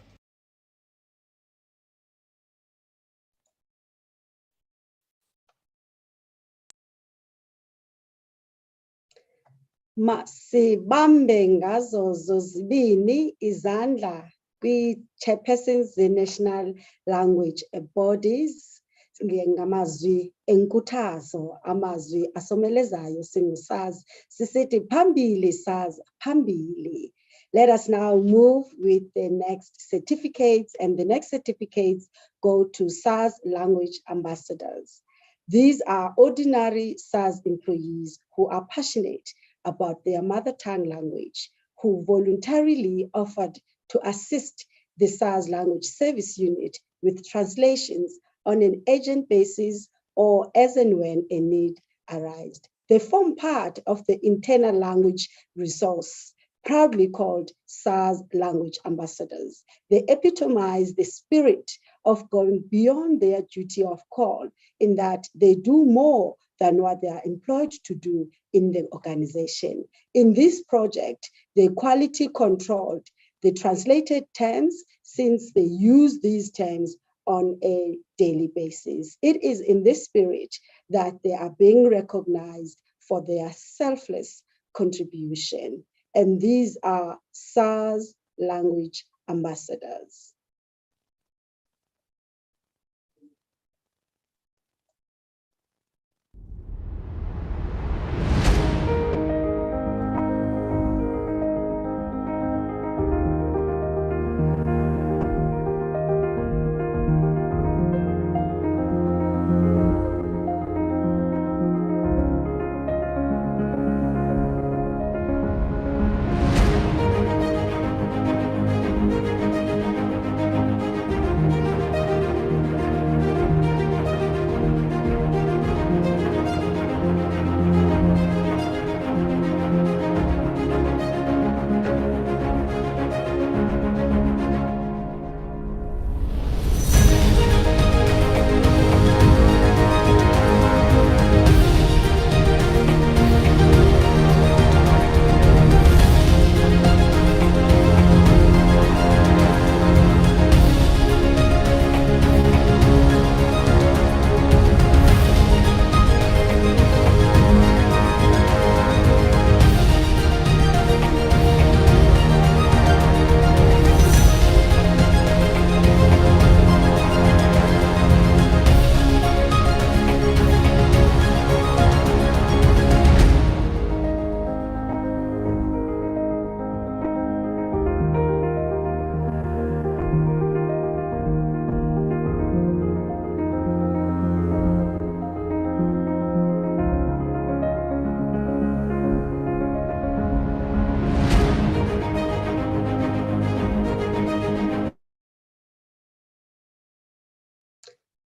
Masibambe ngazo zozibini izandla kwi-chairpersons ze-national language bodies ngamazwi enkuthazo, amazwi asomelezayo singu-SARS, sisithi phambili SARS, phambili. Let us now move with the next certificates, and the next certificates go to SARS language ambassadors. These are ordinary SARS employees who are passionate about their mother tongue language, who voluntarily offered to assist the SARS language service unit with translations on an urgent basis or as and when a need arises. They form part of the internal language resource, proudly called SARS language ambassadors. They epitomize the spirit of going beyond their duty of call, in that they do more than what they are employed to do in the organization. In this project, they quality controlled the translated terms, since they use these terms on a daily basis. It is in this spirit that they are being recognized for their selfless contribution. And these are SARS language ambassadors.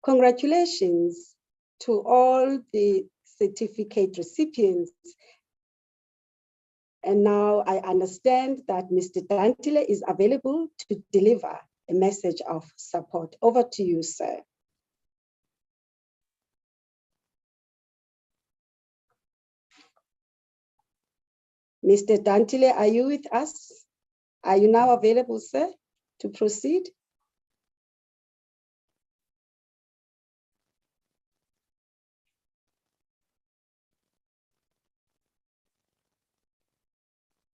Congratulations to all the certificate recipients. And now I understand that Mr. Dantile is available to deliver a message of support. Over to you, sir. Mr. Dantile, are you with us? Are you now available, sir, to proceed?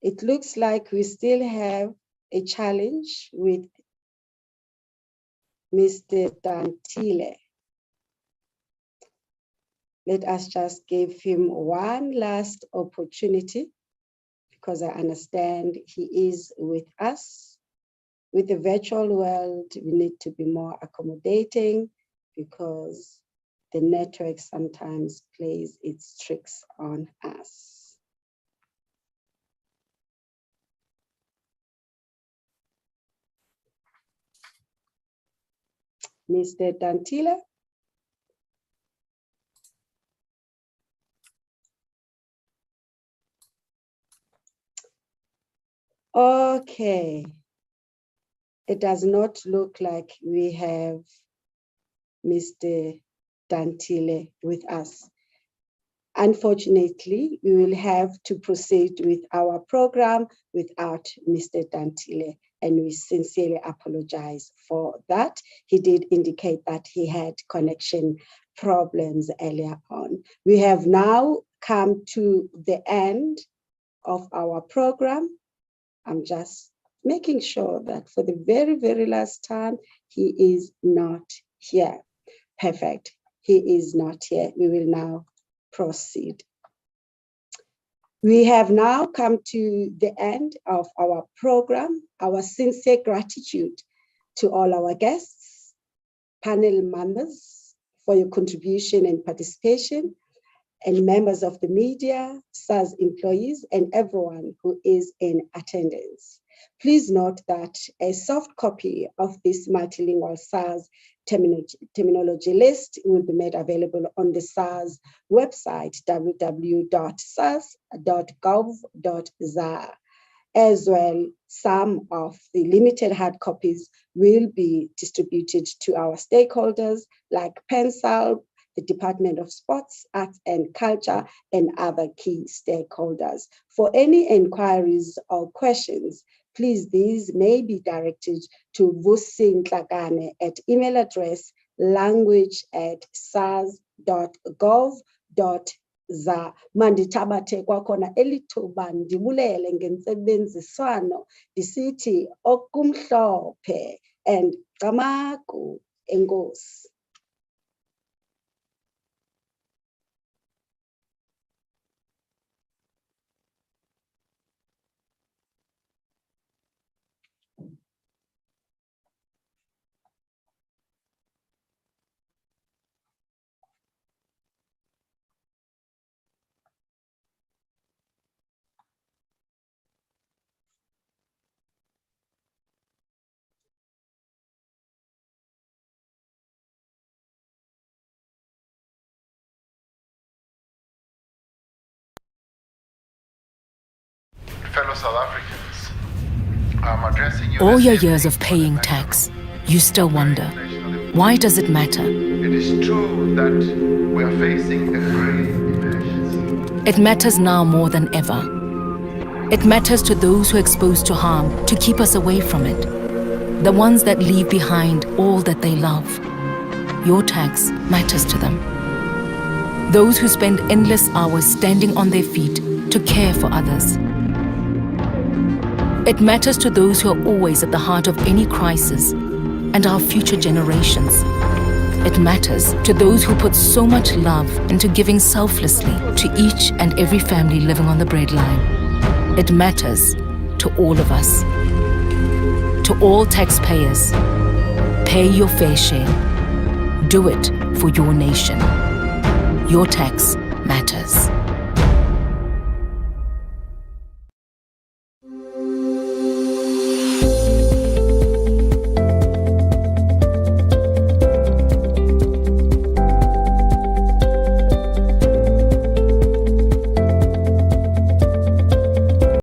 It looks like we still have a challenge with Mr. Dantile. Let us just give him one last opportunity, because I understand he is with us. With the virtual world, we need to be more accommodating because the network sometimes plays its tricks on us. Mr. Dantile? Okay. It does not look like we have Mr. Dantile with us. Unfortunately, we will have to proceed with our program without Mr. Dantile, and we sincerely apologize for that. He did indicate that he had connection problems earlier on. We have now come to the end of our program. I'm just making sure that for the very, very last time, he is not here. Perfect. He is not here. We will now proceed. We have now come to the end of our program. Our sincere gratitude to all our guests, panel members for your contribution and participation, and members of the media, SARS employees, and everyone who is in attendance. Please note that a soft copy of this multilingual SARS terminology list will be made available on the SARS website, www.sars.gov.za. As well, some of the limited hard copies will be distributed to our stakeholders like PENSAL, the Department of Sports, Arts and Culture, and other key stakeholders. For any inquiries or questions, please, these may be directed to Vusi Nhlakane at email address language@sars.gov.za. Mandithabathe kwakhona elithuba ndibulele ngentsebenziswano ndisithi okumhlophe and Camagu, enkosi. Fellow South Africans, I'm addressing you. All your years of paying tax, you still wonder, why does it matter? It is true that we are facing a great emergency. It matters now more than ever. It matters to those who are exposed to harm to keep us away from it. The ones that leave behind all that they love. Your tax matters to them. Those who spend endless hours standing on their feet to care for others. It matters to those who are always at the heart of any crisis and our future generations. It matters to those who put so much love into giving selflessly to each and every family living on the breadline. It matters to all of us. To all taxpayers, pay your fair share. Do it for your nation. Your tax matters.